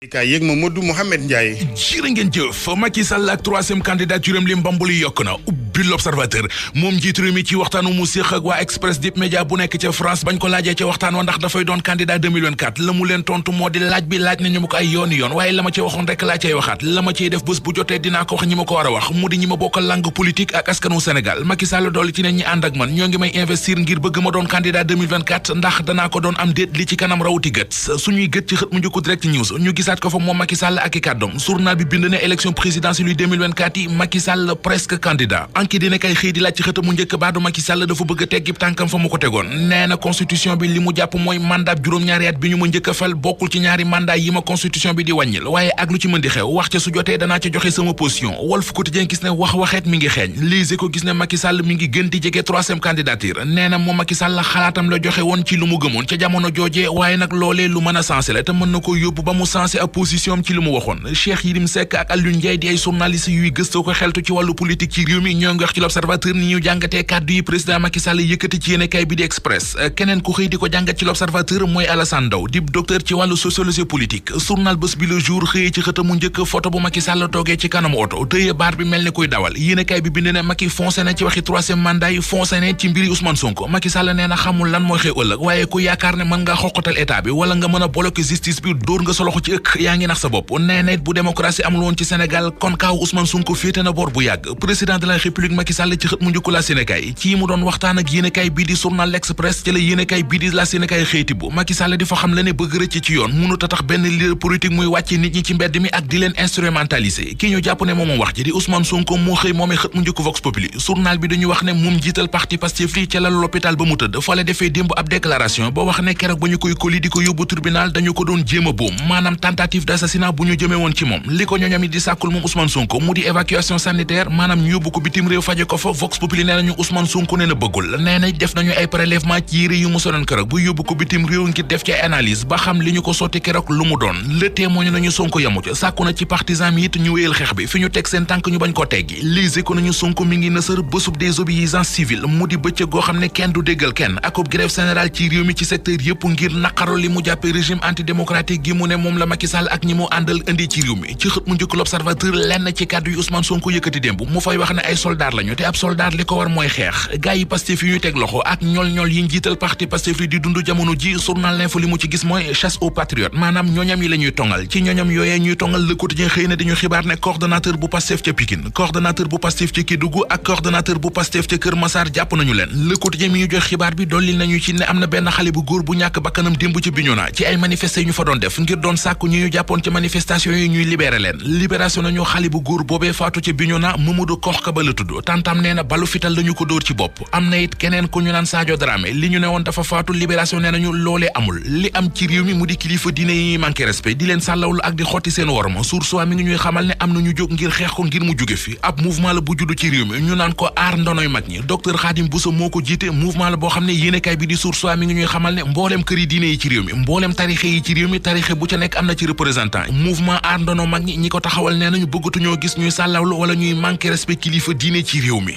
kaay yéeg Mamadou Mouhamed Ndiaye. jërë ngeen jëf Macky Sall ak troisième candidature am li mbambuli yokk na ubbi l'observateur moom njiitu réew mi ci waxtaanu mu séq ak waa Express Dip Média bu nekk ca France bañ ko laajee ca waxtaan wa ndax dafay doon candidat 2024 la mu leen tontu moo di laaj bi laaj nañu ma ko ay yoon waaye la ma ci waxoon rek laa cay waxaat la ma ciy def bés bu jotee dinaa ko wax ñi ma ko war a wax mu di ñi ma bokkal langue politique ak askanu Sénégal Macky Sall doole ci ne ñi ànd ak man ñoo ngi may investir ngir bëgg ma doon candidat 2024 ndax danaa ko doon am déet li ci kanam rawuti gët suñuy gët ci xët mu njëkk Direct News ñu gisaat ko fa moom Macky Sall ak i kàddoom journal bi bind ne élection présidentielle yu 2024 yi Macky Sall presque candidat anki dina kay xëy di laaj ci xët mu njëkk baadu Macky Sall dafa bëgg a teggib tànkam fa mu ko tegoon nee na constitution bi li mu jàpp mooy mandat juróom-ñaari at bi ñu ma njëkk a fal bokkul ci ñaari mandat yi ma constitution bi di wàññil waaye ak lu ci mën di xew wax ca su jotee danaa ca joxe sama position Walf Quotidien gis ne waxeet mi ngi xeeñ lise ko gis ne Macky Sall mi ngi gën di jege troisième candidature nee na moom Macky Sall xalaatam la joxe woon ci lu mu gëmoon ca jamono joojee waaye nag loolee lu mën a sensé la te mën na ko yóbbu ba mu sensé ab position ci lu mu waxoon Cheikh Yérim Seck ak Alioune Ndiaye di ay journaliste yuy gëstoo ko xeltu ci wàllu politique ci réew mi ñoo ngi wax ci l'Observateur ni ñu jàngatee kàddu yi président Macky Sall yëkkati ci yéenekaay bi di Express keneen ku xëy di ko jàngat ci l'Observateur mooy Alassane Ndao di docteur ci wàllu sociologie politique journal Bës Bi Le Jour xëyee ci xëtamu njëkk photo bu Macky Sall toogee ci kanamu oto tëye baar bi mel ni kuy dawal yéenekaay bi bind ne Macky foncé na ci waxi troisième mandat yi foncé na ci mbiri Ousmane Sonko Macky Sall nee na xamul lan mooy xew ëllëg waaye ku yaakaar ne mën nga xoqatal état bi wala nga mën a bloquer justice bi dóor nga sa loxo ci ëkk yaa ngi nax sa bopp nee na bu démocratie amul woon ci Sénégal kon kaaw Ousmane Sonko féete na bor bu yàgg président de la République Macky Sall ci xët mu njëkk la Sénégal ci mu doon waxtaan ak yéenekaay bii di journal L'Express ci la yéenekaay bii di la Sénégal xëyti bu Macky Sall di fa xam la ne bëgg rëcc ci yoon mënut a tax benn leader politique muy wàcce nit ñi ci mbedd mi ak di leen instrumentaliser ki ñu jàpp ne moom wax ji di Ousmane Sonko moo xëy moomee xët mu njëkk Vox Populi journal bi dañu wax ne moom jiital parti Pastef li ca la l'hôpital ba mu tëdd fa la defee démb ab déclaration ba wax ne keroog ba ñu koy koli di ko yóbbu tribunal dañu ko doon jéem a boom maanaam tentative d'assassinat bu ñu jëmee woon ci moom li ko ñoñam yi di sàkkul moom Ousmane Sonko mu di évacuation sanitaire maanaam ñu yóbbu ko bitim réew faje ko fa Vox Populi nee nañu Ousmane Sonko nee na bëggul nee na def nañu ay prélèvement ci yére yu mu soloon keroog bu yóbbu ko bitim réew ngir def ci ay analyse ba xam li ñu ko sotti keroog lu mu doon Le Témoin nañu Sonko yamu ca sàkku na ci partisan mi it ñu wéyal xeex bi fi ñu teg seen tànk ñu bañ koo teggi lise ko nañu Sonko mi ngi nësër bésub désobéissance civile mu di bëccëg goo xam ne kenn du déggal kenn akub grève générale ci réew mi ci secteur yëpp ngir naqaro li mu jàppe régime antidémocratique gi mu ne moom la Macky Sall ak ñi mu àndal indi ci réew mi ci xët mu njëkk l'Observateur lenn ci kàddu yi Ousmane Sonko yëkkati démb mu fay wax ne ay soldat lañu te ab soldat li ko war mooy xeex gaay yi Pastef yi ñuy teg loxo ak ñol yi njiital parti Pastef yi di dund jamono ji journal L'Info li mu ci gis mooy chasse aux patriotes maanaam ñooñam yi la ñuy tongal ci ñooñam yooyee ñuy tongal Le Quotidien xëy na dañu xibaar ne coordonnateur bu Pastef ca Pikine coordonnateur bu Pastef ca Kédougou ak coordonnateur bu Pastef ca Kër Massar jàpp nañu leen Le Quotidien mi ñu jox xibaar bi dolli nañu ci ne am na benn xale bu góor bu ñàkk bakkanam démb ci Bignona ci ay manifesté ñu fa doon def ngir doon sàkku ñu jàppoon ci manifestation yi ñuy libéré leen libération nañu xale bu góor boobee faatu ca Bignona Mamadou Koxka ba la tudd tantam nee na balu fital lañu ko dóor ci bopp am na it keneen ku ñu naan Sadio Dramé li ñu ne woon dafa faatu libération nee nañu loolee amul li am ci réew mi mu di kilifa diine yi manqué respect di leen sàllawlu ak di xotti seen worma Source A mi ngi ñuy xamal ne am na ñu jóg ngir xeex ko ngir mu jóge fi ab mouvement la bu juddu ci réew mi ñu naan ko aar ndonoy mag ñi docteur Khadim Bousso moo ko jiite mouvement la boo xam ne yéenekaay bi di Source A mi ngi ñuy xamal ne mbooleem këri diine yi ci réew mi mbooleem tarixe yi ci réew mi tarixe bu ca nekk am na ci représentant mouvement aar ndono mag ñi ko taxawal nee nañu bëggatuñoo gis ñuy sàllawlu wala ñuy manqué respect kilifa diine ci réew mi.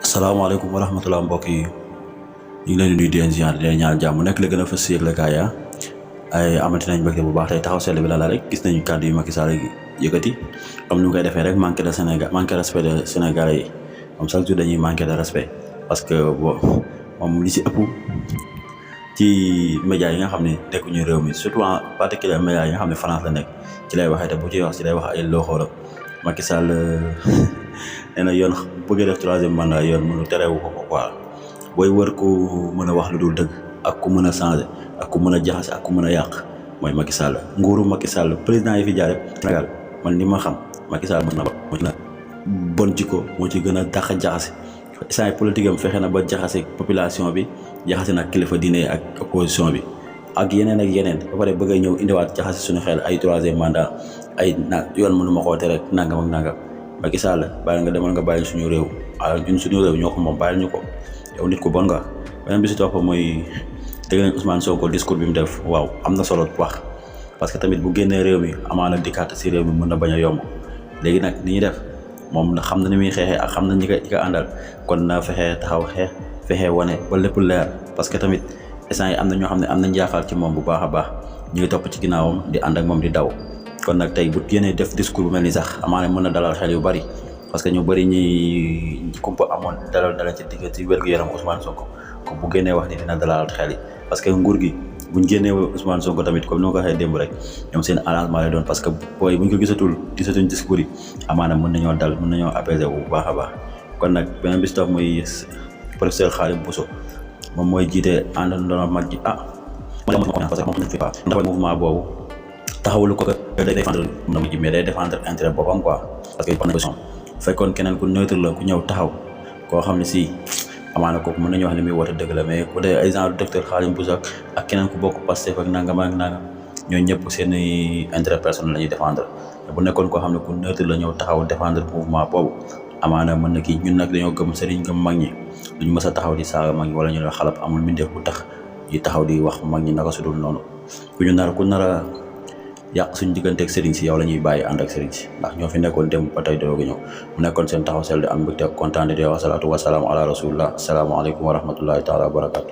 asalaamaaleykum wa rahmatulah mbokk yi ñu ngi leen di nuyu di leen ziar di leen ñaan jàmm nekk la gën a fës si la gaay ay amati nañ mbégte bu baax tey taxaw seetlu bi la rek gis nañu kàddu yu Macky Sall yëkkati comme ni mu koy defee rek manqué de Sénégal manqué respect de Sénégalais yi comme chaque jour dañuy manqué de respect parce que moom li si ëpp ci médias yi nga xam ne nekkuñu réew mi surtout en particulier médias yi nga xam ne France la nekk ci lay waxee te bu ci wax ci lay wax ay loxo Macky Sall nee na yoon bëgg def troisième mandat yoon mënu terewu ko quoi booy wër ku mën a wax lu dul dëgg ak ku mën a changer ak ku mën a jaxase ak ku mën a yàq mooy Macky Sall nguuru Macky Sall président yi fi jaar Sénégal man li ma xam Macky Sall mën na ba moo ci na bon jikko moo ci gën a dàq jaxase instant politique am fexe na ba jaxase population bi jaxase nag kilifa diine ak opposition bi ak yeneen ba pare bëgg a ñëw indiwaat jaxase suñu xel ay troisième mandat ay yoon mënu ma koo tere rek nangam ak nangam Macky Sall bàyyi nga demal nga bàyyi suñu réew waaw ñun suñu réew ñoo ko moom bàyyil ñu ko yow nit ko bon nga beneen bi si topp mooy dégg nañ Ousmane Sonko discours bi mu def waaw am na solo wax parce que tamit bu génnee réew mi amaana dikkaat si réew mi mën na bañ a yomb léegi nag ni ñuy def moom xam na ni muy xeexee ak xam na ñi ko àndal kon na fexe taxaw fexe wane ba lépp leer parce que tamit instant yi am na ñoo xam ne am nañ yaakaar ci moom bu baax a baax ñu ngi topp ci ginnaawam di ànd ak moom di daw kon nag tey bu génnee def discours bu mel ni sax amaana mën na dalal xel yu bari parce que ñu bari ñi kumpa amoon dalal ci digg ci wér-gu-yaram Ousmane Sonko ko bu génnee wax ni dina dalal xel yi parce que nguur gi buñ génnee Ousmane Sonko tamit comme ni ma ko waxee démb rek ñoom seen arrangement lay doon parce que booy buñ ko gisatuñ discours yi amaana mën nañoo apaiser bu baax a baax kon nag beneen bis muy professeur Khadim Bousso moom mooy jiite ànd ndono mag ji parce que moom fi pas ndax mouvement boobu taxawul ko day défendre ndam ji mais day défendre intérêt boppam quoi parce que position fekkoon keneen ku neutre la ku ñëw taxaw koo xam ne si amaana kooku mën nañu wax ne muy woote dëgg la mais ku dee ay genre docteur Khadim Bousso ak keneen ku bokk Pastef ak nangam ñooñu ñëpp seen intérêt personnel la ñuy défendre bu nekkoon koo xam ne ku neutre la ñëw taxaw défendre mouvement boobu amaana mën na kii ñun nag dañoo gëm sëriñ gëm mag ñi duñu mës a taxaw di saaga mag ñi wala ñu ne xalab amul mbindeef bu tax di taxaw di wax mag ñi naka sudul noonu ku nar a yàq suñu digganteeg sëriñ si yow la ñuy bàyyi ànd ak sëriñ si ndax ñoo fi nekkoon dem ba tey dooga ñëw mu nekkoon seen taxaw sel di am mbégte kontaan di wasalaatu wasalaamu ala rasulillah asalaamaaleykum wa rahmatullahi taala wa barakatu